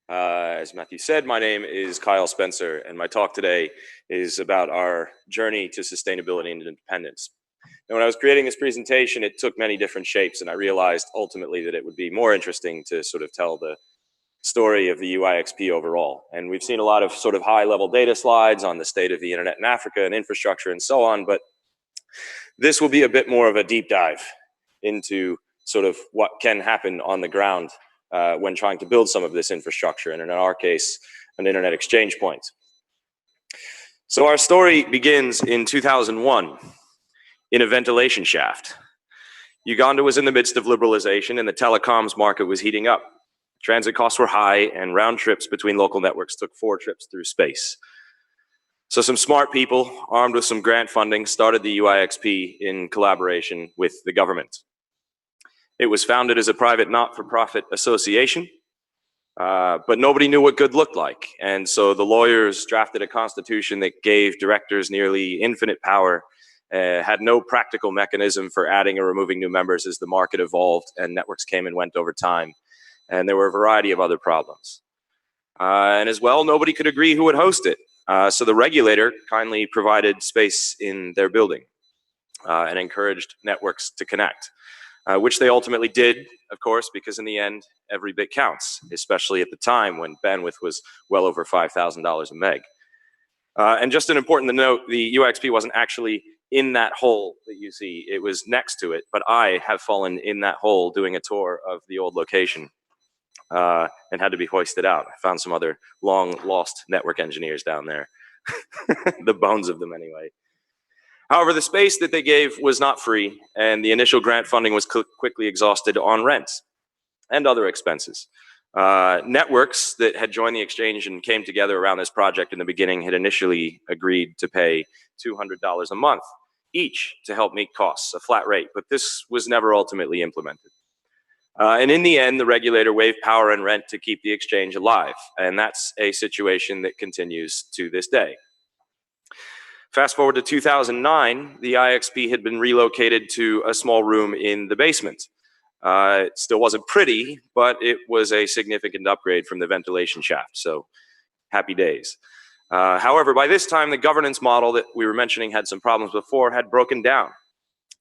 As Matthew said, my name is Kyle Spencer, and my talk today is about our journey to sustainability and independence. And when I was creating this presentation, it took many different shapes, and I realized ultimately that it would be more interesting to sort of tell the story of the UIXP overall. And we've seen a lot of sort of high-level data slides on the state of the internet in Africa and infrastructure and so on, but this will be a bit more of a deep dive into sort of what can happen on the ground when trying to build some of this infrastructure, and in our case, an internet exchange point. So our story begins in 2001 in a ventilation shaft. Uganda was in the midst of liberalization and the telecoms market was heating up. Transit costs were high and round trips between local networks took 4 trips through space. So some smart people, armed with some grant funding, started the UIXP in collaboration with the government. It was founded as a private not-for-profit association, but nobody knew what good looked like. And so the lawyers drafted a constitution that gave directors nearly infinite power, had no practical mechanism for adding or removing new members as the market evolved and networks came and went over time. And there were a variety of other problems. And as well, nobody could agree who would host it. So the regulator kindly provided space in their building and encouraged networks to connect. Which they ultimately did, of course, because in the end, every bit counts, especially at the time when bandwidth was well over $5,000 a meg. And just an important to note, the UIXP wasn't actually in that hole that you see. It was next to it, but I have fallen in that hole doing a tour of the old location and had to be hoisted out. I found some other long-lost network engineers down there, the bones of them anyway. However, the space that they gave was not free, and the initial grant funding was quickly exhausted on rent and other expenses. Networks that had joined the exchange and came together around this project in the beginning had initially agreed to pay $200 a month each to help meet costs, a flat rate, but this was never ultimately implemented. And in the end, the regulator waived power and rent to keep the exchange alive, and that's a situation that continues to this day. Fast forward to 2009, the IXP had been relocated to a small room in the basement. It still wasn't pretty, but it was a significant upgrade from the ventilation shaft, so happy days. However, by this time, the governance model that we were mentioning had some problems before had broken down.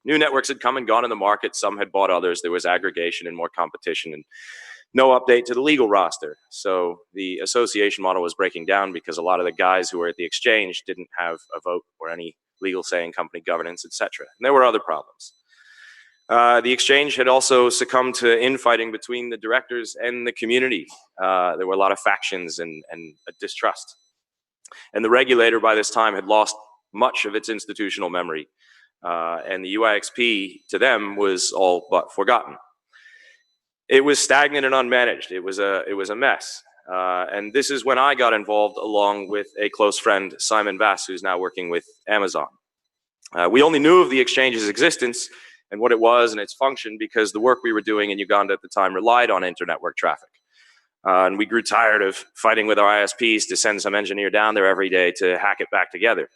New networks had come and gone in the market, some had bought others, there was aggregation and more competition, and no update to the legal roster. So the association model was breaking down because a lot of the guys who were at the exchange didn't have a vote or any legal say in company governance, etc. And there were other problems. The exchange had also succumbed to infighting between the directors and the community. There were a lot of factions and a distrust. And the regulator by this time had lost much of its institutional memory. And the UIXP to them was all but forgotten. It was stagnant and unmanaged. It was a mess. And this is when I got involved along with a close friend, Simon Bass, who's now working with Amazon. We only knew of the exchange's existence and what it was and its function because the work we were doing in Uganda at the time relied on inter-network traffic. And we grew tired of fighting with our ISPs to send some engineer down there every day to hack it back together.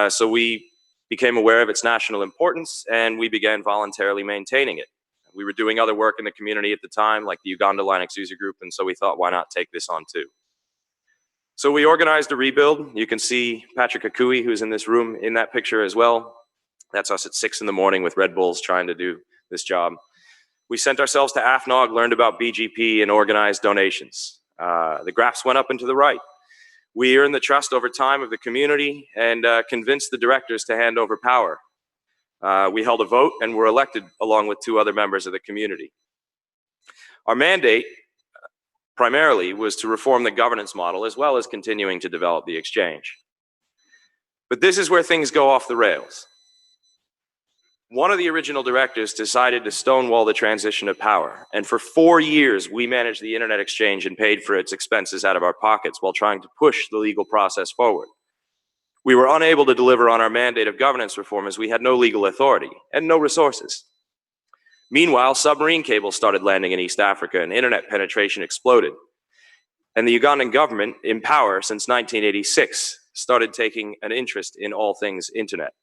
So we became aware of its national importance and we began voluntarily maintaining it. We were doing other work in the community at the time, like the Uganda Linux user group, and so we thought, why not take this on too? So we organized a rebuild. You can see Patrick Akui, who's in this room, in that picture as well. That's us at 6 in the morning with Red Bulls trying to do this job. We sent ourselves to AFNOG, learned about BGP, and organized donations. The graphs went up and to the right. We earned the trust over time of the community and convinced the directors to hand over power. We held a vote and were elected along with 2 other members of the community. Our mandate primarily was to reform the governance model as well as continuing to develop the exchange. But this is where things go off the rails. One of the original directors decided to stonewall the transition of power, and for 4 years we managed the internet exchange and paid for its expenses out of our pockets while trying to push the legal process forward. We were unable to deliver on our mandate of governance reform as we had no legal authority and no resources. Meanwhile, submarine cables started landing in East Africa and internet penetration exploded. And the Ugandan government, in power since 1986, started taking an interest in all things internet.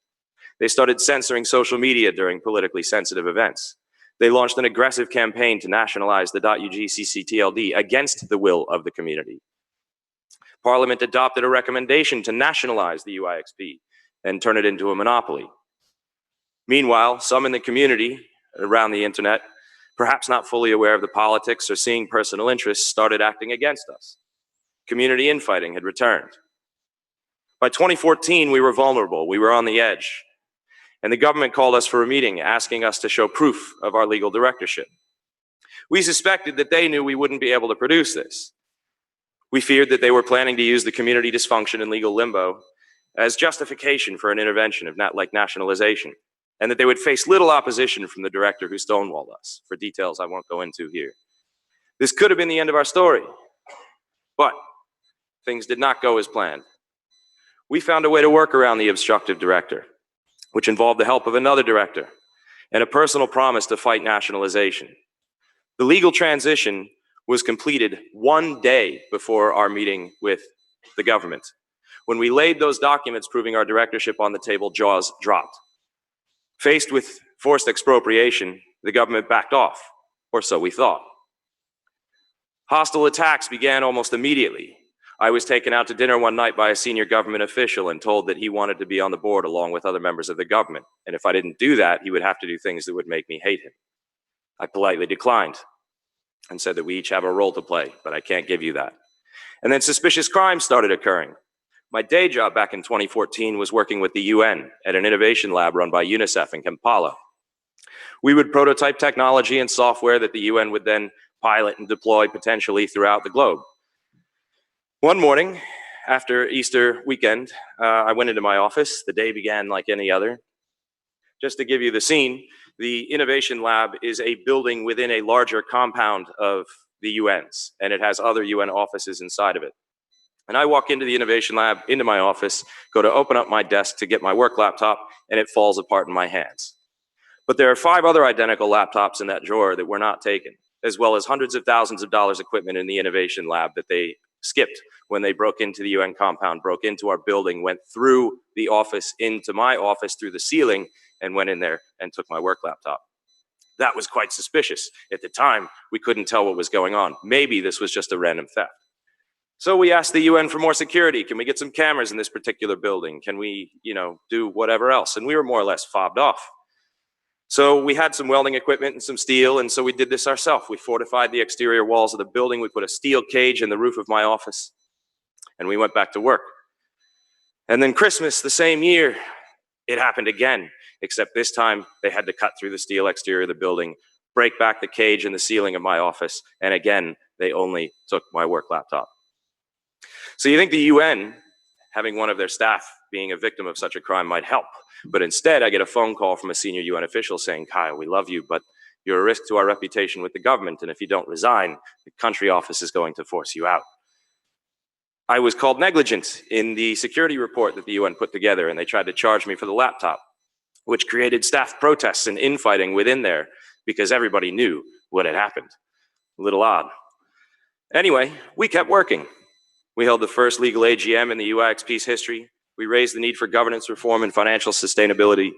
They started censoring social media during politically sensitive events. They launched an aggressive campaign to nationalize the .UGCCTLD against the will of the community. Parliament adopted a recommendation to nationalize the UIXP and turn it into a monopoly. Meanwhile, some in the community around the internet, perhaps not fully aware of the politics or seeing personal interests, started acting against us. Community infighting had returned. By 2014, we were vulnerable, we were on the edge, and the government called us for a meeting asking us to show proof of our legal directorship. We suspected that they knew we wouldn't be able to produce this. We feared that they were planning to use the community dysfunction and legal limbo as justification for an intervention of like nationalization, and that they would face little opposition from the director who stonewalled us, for details I won't go into here. This could have been the end of our story, but things did not go as planned. We found a way to work around the obstructive director, which involved the help of another director and a personal promise to fight nationalization. The legal transition was completed 1 day before our meeting with the government. When we laid those documents proving our directorship on the table, jaws dropped. Faced with forced expropriation, the government backed off, or so we thought. Hostile attacks began almost immediately. I was taken out to dinner one night by a senior government official and told that he wanted to be on the board along with other members of the government, and if I didn't do that, he would have to do things that would make me hate him. I politely declined and said that we each have a role to play, but I can't give you that. And then suspicious crimes started occurring. My day job back in 2014 was working with the UN at an innovation lab run by UNICEF in Kampala. We would prototype technology and software that the UN would then pilot and deploy potentially throughout the globe. One morning, after Easter weekend, I went into my office. The day began like any other. Just to give you the scene, the Innovation Lab is a building within a larger compound of the UN's, and it has other UN offices inside of it. And I walk into the Innovation Lab, into my office, go to open up my desk to get my work laptop, and it falls apart in my hands. But there are 5 other identical laptops in that drawer that were not taken, as well as hundreds of thousands of dollars equipment in the Innovation Lab that they skipped when they broke into the UN compound, broke into our building, went through the office into my office through the ceiling, and went in there and took my work laptop. That was quite suspicious. At the time, we couldn't tell what was going on. Maybe this was just a random theft. So we asked the UN for more security. Can we get some cameras in this particular building? Can we, do whatever else? And we were more or less fobbed off. So we had some welding equipment and some steel, and so we did this ourselves. We fortified the exterior walls of the building. We put a steel cage in the roof of my office, and we went back to work. And then Christmas, the same year, it happened again, except this time they had to cut through the steel exterior of the building, break back the cage in the ceiling of my office, and again, they only took my work laptop. So you think the UN, having one of their staff being a victim of such a crime, might help. But instead, I get a phone call from a senior UN official saying, Kyle, we love you, but you're a risk to our reputation with the government, and if you don't resign, the country office is going to force you out. I was called negligent in the security report that the UN put together, and they tried to charge me for the laptop, which created staff protests and infighting within there because everybody knew what had happened. A little odd. Anyway, we kept working. We held the first legal AGM in the UIXP's history. We raised the need for governance reform and financial sustainability.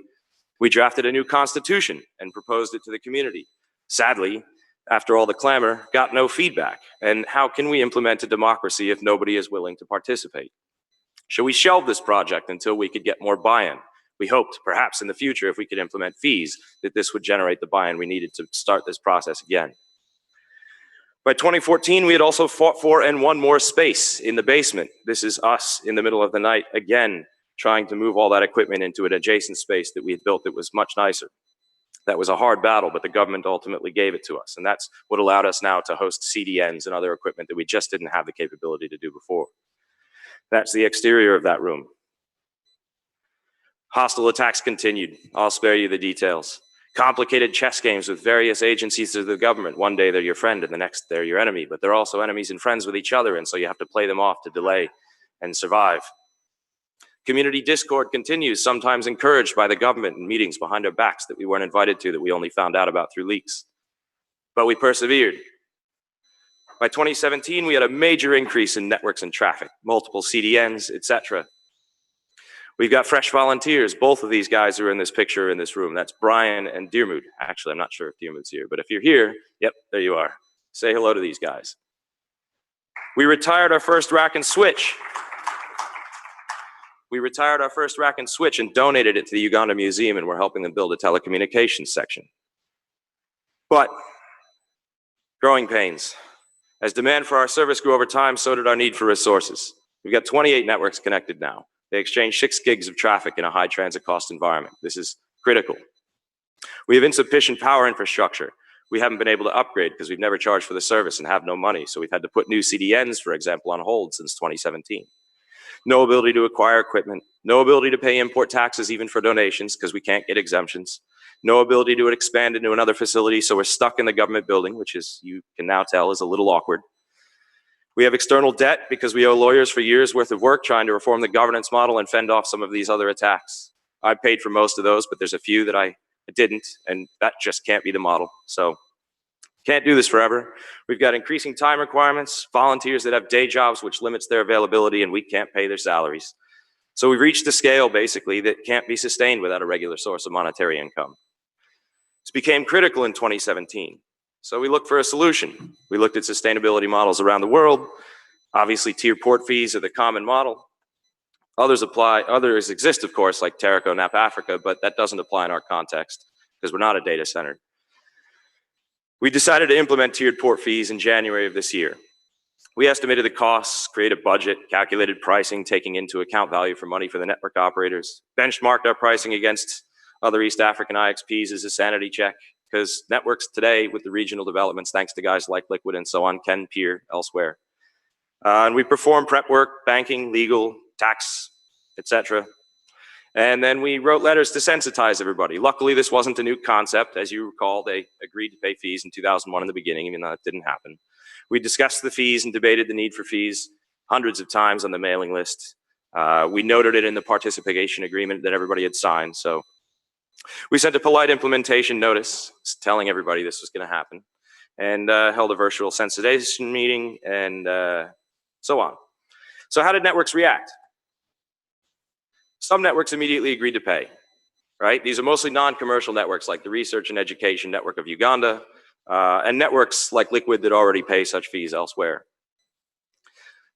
We drafted a new constitution and proposed it to the community. Sadly, after all the clamor, got no feedback. And how can we implement a democracy if nobody is willing to participate? Should we shelve this project until we could get more buy-in? We hoped, perhaps in the future, if we could implement fees, that this would generate the buy-in we needed to start this process again. By 2014, we had also fought for and won more space in the basement. This is us in the middle of the night, again, trying to move all that equipment into an adjacent space that we had built that was much nicer. That was a hard battle, but the government ultimately gave it to us. And that's what allowed us now to host CDNs and other equipment that we just didn't have the capability to do before. That's the exterior of that room. Hostile attacks continued. I'll spare you the details. Complicated chess games with various agencies of the government. One day they're your friend and the next they're your enemy, but they're also enemies and friends with each other, and so you have to play them off to delay and survive. Community discord continues, sometimes encouraged by the government in meetings behind our backs that we weren't invited to, that we only found out about through leaks. But we persevered. By 2017, we had a major increase in networks and traffic, multiple CDNs, etc. We've got fresh volunteers. Both of these guys are in this picture in this room. That's Brian and Dearmood. Actually, I'm not sure if Dearmood's here, but if you're here, yep, there you are. Say hello to these guys. We retired our first rack and switch. We retired our first rack and switch and donated it to the Uganda Museum, and we're helping them build a telecommunications section. But growing pains. As demand for our service grew over time, so did our need for resources. We've got 28 networks connected now. They exchange 6 gigs of traffic in a high transit cost environment. This is critical. We have insufficient power infrastructure. We haven't been able to upgrade because we've never charged for the service and have no money. So we've had to put new CDNs, for example, on hold since 2017. No ability to acquire equipment. No ability to pay import taxes even for donations because we can't get exemptions. No ability to expand into another facility, so we're stuck in the government building, which is, you can now tell, is a little awkward. We have external debt because we owe lawyers for years worth of work trying to reform the governance model and fend off some of these other attacks. I paid for most of those, but there's a few that I didn't, and that just can't be the model. So can't do this forever. We've got increasing time requirements, volunteers that have day jobs, which limits their availability, and we can't pay their salaries. So we've reached a scale, basically, that can't be sustained without a regular source of monetary income. This became critical in 2017. So we looked for a solution. We looked at sustainability models around the world. Obviously, tiered port fees are the common model. Others exist, of course, like Terrico, NAP Africa, but that doesn't apply in our context because we're not a data center. We decided to implement tiered port fees in January of this year. We estimated the costs, created a budget, calculated pricing, taking into account value for money for the network operators, benchmarked our pricing against other East African IXPs as a sanity check, because networks today with the regional developments, thanks to guys like Liquid and so on, can peer elsewhere. And we performed prep work, banking, legal, tax, etc. And then we wrote letters to sensitize everybody. Luckily, this wasn't a new concept. As you recall, they agreed to pay fees in 2001 in the beginning, even though that didn't happen. We discussed the fees and debated the need for fees hundreds of times on the mailing list. We noted it in the participation agreement that everybody had signed. So we sent a polite implementation notice telling everybody this was going to happen, and held a virtual sensitization meeting and so on. So how did networks react? Some networks immediately agreed to pay, right? These are mostly non-commercial networks like the Research and Education Network of Uganda, and networks like Liquid that already pay such fees elsewhere.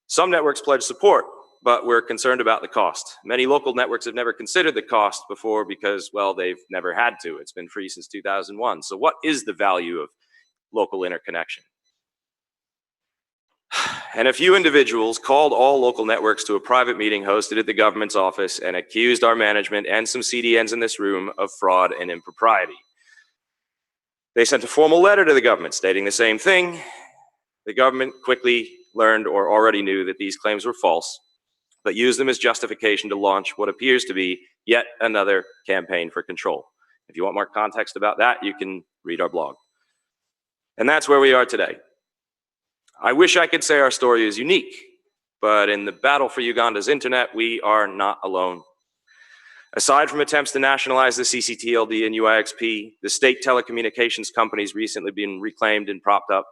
Some networks pledged support, but we're concerned about the cost. Many local networks have never considered the cost before because, well, they've never had to. It's been free since 2001. So what is the value of local interconnection? And a few individuals called all local networks to a private meeting hosted at the government's office and accused our management and some CDNs in this room of fraud and impropriety. They sent a formal letter to the government stating the same thing. The government quickly learned or already knew that these claims were false, but used them as justification to launch what appears to be yet another campaign for control. If you want more context about that, you can read our blog. And that's where we are today. I wish I could say our story is unique, but in the battle for Uganda's internet, we are not alone. Aside from attempts to nationalize the CCTLD and UIXP, the state telecommunications companies recently been reclaimed and propped up.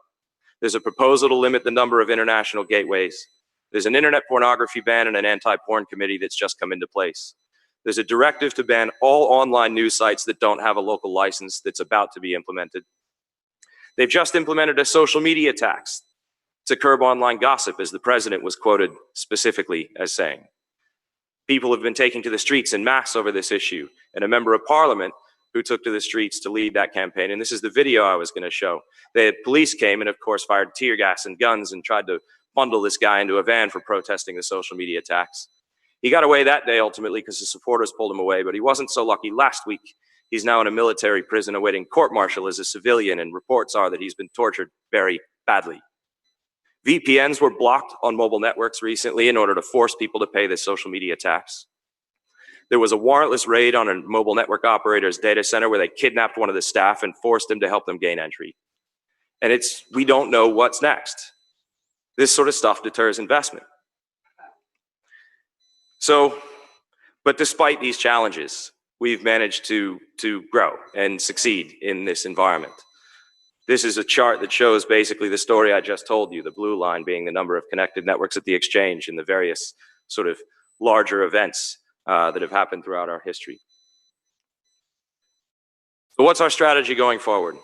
There's a proposal to limit the number of international gateways. There's an internet pornography ban and an anti-porn committee that's just come into place. There's a directive to ban all online news sites that don't have a local license that's about to be implemented. They've just implemented a social media tax to curb online gossip, as the president was quoted specifically as saying. People have been taking to the streets en masse over this issue, and a member of parliament who took to the streets to lead that campaign, and this is the video I was going to show. The police came and, of course, fired tear gas and guns and tried to bundle this guy into a van for protesting the social media tax. He got away that day, ultimately, because his supporters pulled him away, but he wasn't so lucky last week. He's now in a military prison awaiting court-martial as a civilian, and reports are that he's been tortured very badly. VPNs were blocked on mobile networks recently in order to force people to pay this social media tax. There was a warrantless raid on a mobile network operator's data center where they kidnapped one of the staff and forced him to help them gain entry. And we don't know what's next. This sort of stuff deters investment. So, but despite these challenges, we've managed to grow and succeed in this environment. This is a chart that shows basically the story I just told you, the blue line being the number of connected networks at the exchange and the various sort of larger events that have happened throughout our history. So what's our strategy going forward?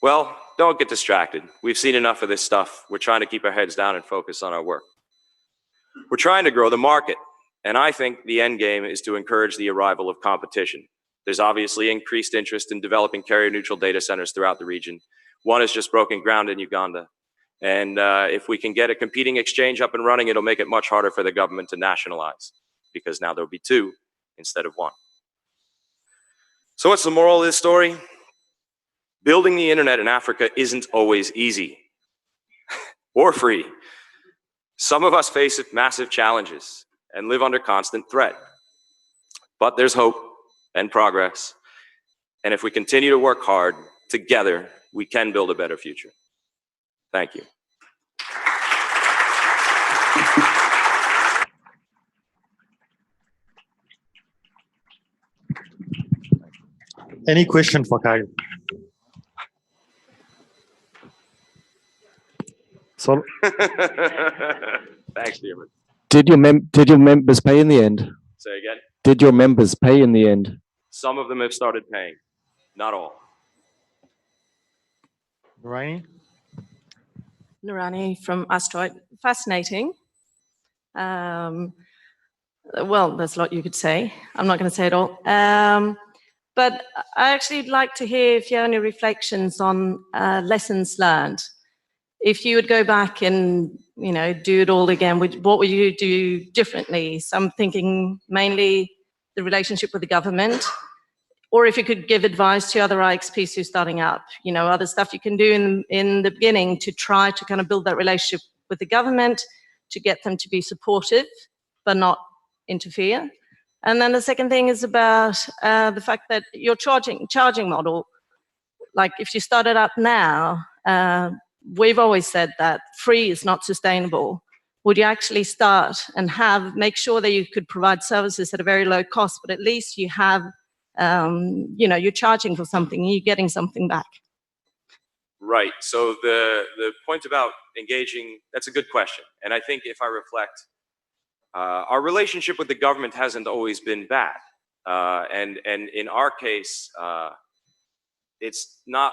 Well, don't get distracted. We've seen enough of this stuff. We're trying to keep our heads down and focus on our work. We're trying to grow the market, and I think the end game is to encourage the arrival of competition. There's obviously increased interest in developing carrier-neutral data centers throughout the region. One has just broken ground in Uganda. And if we can get a competing exchange up and running, it'll make it much harder for the government to nationalize, because now there'll be two instead of one. So what's the moral of this story? Building the internet in Africa isn't always easy or free. Some of us face massive challenges and live under constant threat. But there's hope and progress. And if we continue to work hard together, we can build a better future. Thank you. Any question for Kyle? So, thanks, Dearman. Did your members pay in the end? Say again? Did your members pay in the end? Some of them have started paying, not all. Ryan? Narani from Asteroid. Fascinating. Well, there's a lot you could say. I'm not going to say it all. But I actually would like to hear if you have any reflections on lessons learned. If you would go back and do it all again, what would you do differently? So I'm thinking mainly the relationship with the government, or if you could give advice to other IXPs who are starting up, other stuff you can do in the beginning to try to kind of build that relationship with the government, to get them to be supportive, but not interfere. And then the second thing is about the fact that your charging model, like if you started up now, we've always said that free is not sustainable. Would you actually start and make sure that you could provide services at a very low cost, but at least you have, you're charging for something, you're getting something back? Right. So the point about engaging, that's a good question. And I think if I reflect, our relationship with the government hasn't always been bad. And in our case, it's not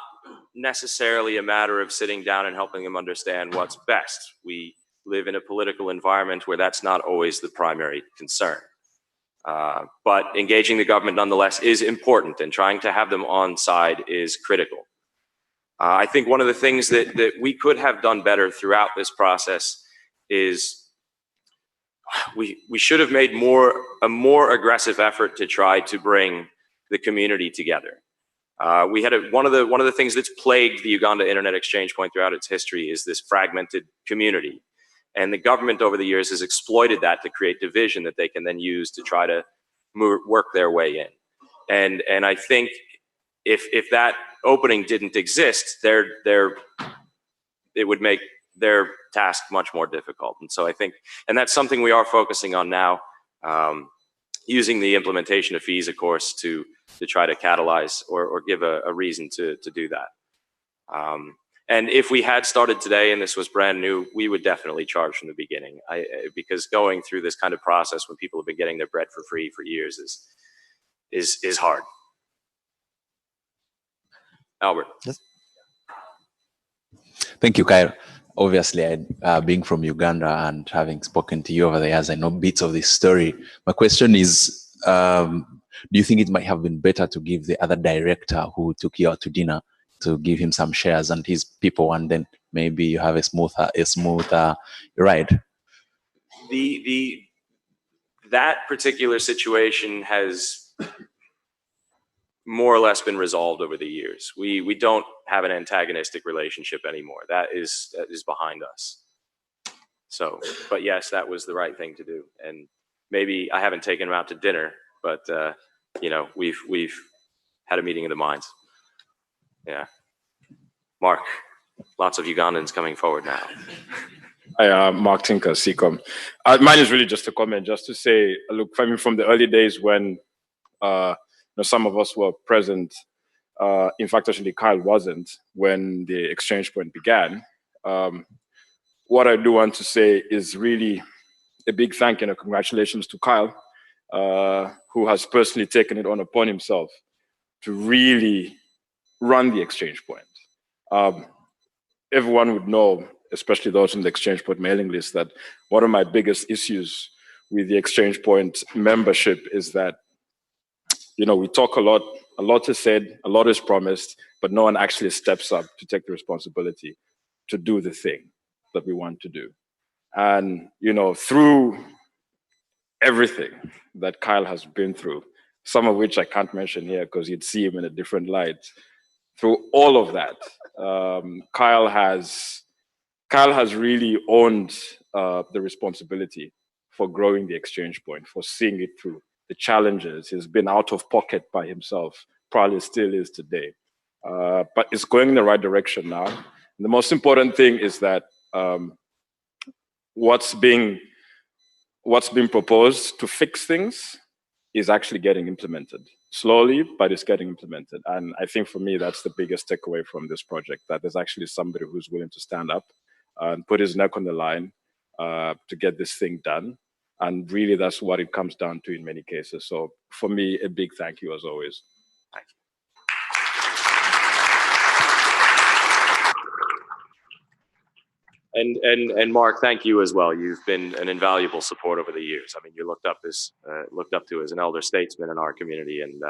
necessarily a matter of sitting down and helping them understand what's best. We live in a political environment where that's not always the primary concern. But engaging the government nonetheless is important, and trying to have them on side is critical. I think one of the things that we could have done better throughout this process is we should have made a more aggressive effort to try to bring the community together. We had one of the things that's plagued the Uganda Internet Exchange Point throughout its history is this fragmented community, and the government over the years has exploited that to create division that they can then use to try to work their way in. And I think if that opening didn't exist, it would make their task much more difficult. And so I think, and that's something we are focusing on now, using the implementation of fees, of course, to try to catalyze or give a reason to do that. And if we had started today and this was brand new, we would definitely charge from the beginning. Because going through this kind of process when people have been getting their bread for free for years is hard. Albert. Yes. Thank you, Kyle. Obviously, being from Uganda and having spoken to you over the years, I know bits of this story. My question is, do you think it might have been better to give the other director who took you out to dinner, to give him some shares and his people, and then maybe you have a smoother ride? That particular situation has more or less been resolved over the years. We don't have an antagonistic relationship anymore. That is behind us. So, but yes, that was the right thing to do. And maybe I haven't taken him out to dinner, but we've had a meeting of the minds. Yeah. Mark, lots of Ugandans coming forward now. Hi, Mark Tinker, CCOM. Mine is really just a comment, just to say, look, from the early days when some of us were present. In fact, actually, Kyle wasn't when the exchange point began. What I do want to say is really a big thank you and a congratulations to Kyle who has personally taken it upon himself to really run the exchange point. Everyone would know, especially those in the exchange point mailing list, that one of my biggest issues with the exchange point membership is that, we talk a lot is said, a lot is promised, but no one actually steps up to take the responsibility to do the thing that we want to do. And, through everything that Kyle has been through, some of which I can't mention here because you'd see him in a different light. Through all of that, Kyle has really owned the responsibility for growing the exchange point, for seeing it through the challenges. He's been out of pocket by himself, probably still is today. But it's going in the right direction now. And the most important thing is that what's being proposed to fix things is actually getting implemented. Slowly, but it's getting implemented. And I think for me, that's the biggest takeaway from this project, that there's actually somebody who's willing to stand up and put his neck on the line to get this thing done. And really, that's what it comes down to in many cases. So for me, a big thank you as always. Thank you. And Mark, thank you as well. You've been an invaluable support over the years. I mean, you're looked up to as an elder statesman in our community, and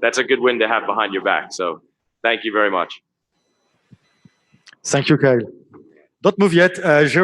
that's a good win to have behind your back. So thank you very much. Thank you, Kyle. Don't move yet. Jérôme.